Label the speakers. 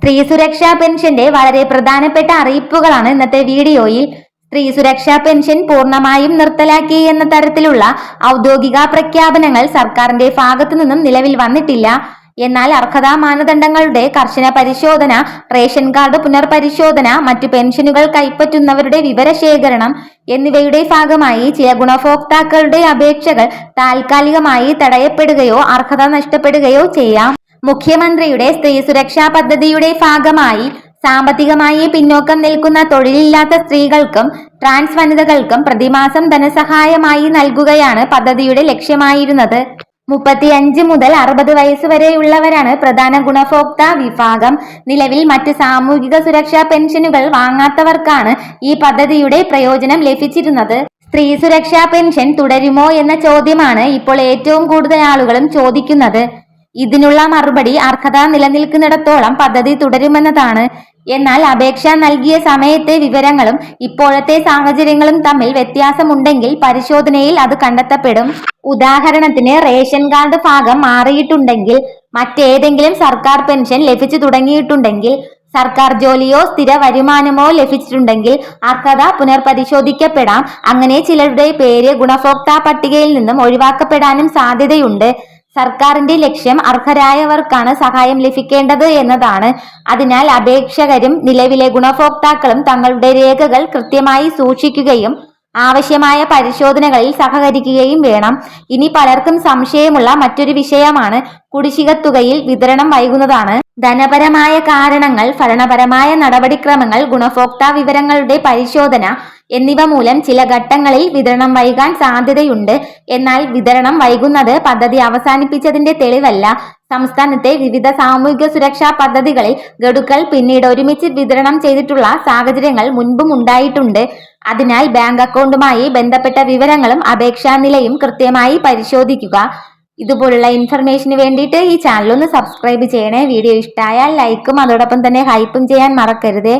Speaker 1: സ്ത്രീ സുരക്ഷാ പെൻഷന്റെ വളരെ പ്രധാനപ്പെട്ട അറിയിപ്പുകളാണ് ഇന്നത്തെ വീഡിയോയിൽ. സ്ത്രീ സുരക്ഷാ പെൻഷൻ പൂർണ്ണമായും നിർത്തലാക്കി എന്ന തരത്തിലുള്ള ഔദ്യോഗിക പ്രഖ്യാപനങ്ങൾ സർക്കാരിന്റെ ഭാഗത്തു നിന്നും നിലവിൽ വന്നിട്ടില്ല. എന്നാൽ അർഹതാ മാനദണ്ഡങ്ങളുടെ കർശന പരിശോധന, റേഷൻ കാർഡ് പുനർപരിശോധന, മറ്റു പെൻഷനുകൾ കൈപ്പറ്റുന്നവരുടെ വിവരശേഖരണം എന്നിവയുടെ ഭാഗമായി ചില ഗുണഭോക്താക്കളുടെ അപേക്ഷകൾ താൽക്കാലികമായി തടയപ്പെടുകയോ അർഹത നഷ്ടപ്പെടുകയോ ചെയ്യാം. മുഖ്യമന്ത്രിയുടെ സ്ത്രീ സുരക്ഷാ പദ്ധതിയുടെ ഭാഗമായി സാമ്പത്തികമായി പിന്നോക്കം നിൽക്കുന്ന തൊഴിലില്ലാത്ത സ്ത്രീകൾക്കും ട്രാൻസ് വനിതകൾക്കും പ്രതിമാസം ധനസഹായമായി നൽകുകയാണ് പദ്ധതിയുടെ ലക്ഷ്യമായിരുന്നത്. 35 മുതൽ 60 വയസ്സ് വരെയുള്ളവരാണ് പ്രധാന ഗുണഭോക്താ വിഭാഗം. നിലവിൽ മറ്റ് സാമൂഹിക സുരക്ഷാ പെൻഷനുകൾ വാങ്ങാത്തവർക്കാണ് ഈ പദ്ധതിയുടെ പ്രയോജനം ലഭിച്ചിരുന്നത്. സ്ത്രീ സുരക്ഷാ പെൻഷൻ തുടരുമോ എന്ന ചോദ്യമാണ് ഇപ്പോൾ ഏറ്റവും കൂടുതൽ ആളുകളും ചോദിക്കുന്നത്. ഇതിനുള്ള മറുപടി അർഹത നിലനിൽക്കുന്നിടത്തോളം പദ്ധതി തുടരുമെന്നതാണ്. എന്നാൽ അപേക്ഷ നൽകിയ സമയത്തെ വിവരങ്ങളും ഇപ്പോഴത്തെ സാഹചര്യങ്ങളും തമ്മിൽ വ്യത്യാസമുണ്ടെങ്കിൽ പരിശോധനയിൽ അത് കണ്ടെത്തപ്പെടും. ഉദാഹരണത്തിന് റേഷൻ കാർഡ് ഭാഗം മാറിയിട്ടുണ്ടെങ്കിൽ, മറ്റേതെങ്കിലും സർക്കാർ പെൻഷൻ ലഭിച്ചു തുടങ്ങിയിട്ടുണ്ടെങ്കിൽ, സർക്കാർ ജോലിയോ സ്ഥിര വരുമാനമോ ലഭിച്ചിട്ടുണ്ടെങ്കിൽ അർഹത പുനർപരിശോധിക്കപ്പെടാം. അങ്ങനെ ചിലരുടെ പേര് ഗുണഭോക്താ പട്ടികയിൽ നിന്നും ഒഴിവാക്കപ്പെടാനും സാധ്യതയുണ്ട്. സർക്കാരിന്റെ ലക്ഷ്യം അർഹരായവർക്കാണ് സഹായം ലഭിക്കേണ്ടത് എന്നതാണ്. അതിനാൽ അപേക്ഷകരും നിലവിലെ ഗുണഭോക്താക്കളും തങ്ങളുടെ രേഖകൾ കൃത്യമായി സൂക്ഷിക്കുകയും ആവശ്യമായ പരിശോധനകളിൽ സഹകരിക്കുകയും വേണം. ഇനി പലർക്കും സംശയമുള്ള മറ്റൊരു വിഷയമാണ് കുടിശ്ശിക തുകയിൽ വിതരണം വൈകുന്നതാണ്. ധനപരമായ കാരണങ്ങൾ, ഭരണപരമായ നടപടിക്രമങ്ങൾ, ഗുണഭോക്താ വിവരങ്ങളുടെ പരിശോധന എന്നിവ മൂലം ചില ഘട്ടങ്ങളിൽ വിതരണം വൈകാൻ സാധ്യതയുണ്ട്. എന്നാൽ വിതരണം വൈകുന്നത് പദ്ധതി അവസാനിപ്പിച്ചതിന്റെ തെളിവല്ല. സംസ്ഥാനത്തെ വിവിധ സാമൂഹിക സുരക്ഷാ പദ്ധതികളിൽ ഗഡുക്കൾ പിന്നീട് ഒരുമിച്ച് വിതരണം ചെയ്തിട്ടുള്ള സാഹചര്യങ്ങൾ മുൻപും ഉണ്ടായിട്ടുണ്ട്. അതിനാൽ ബാങ്ക് അക്കൗണ്ടുമായി ബന്ധപ്പെട്ട വിവരങ്ങളും അപേക്ഷാ നിലയും കൃത്യമായി പരിശോധിക്കുക. ഇതുപോലുള്ള ഇൻഫർമേഷന് വേണ്ടിയിട്ട് ഈ ചാനൽ ഒന്ന് സബ്സ്ക്രൈബ് ചെയ്യണേ. വീഡിയോ ഇഷ്ടമായാൽ ലൈക്കും അതോടൊപ്പം തന്നെ ഹൈപ്പും ചെയ്യാൻ മറക്കരുത്.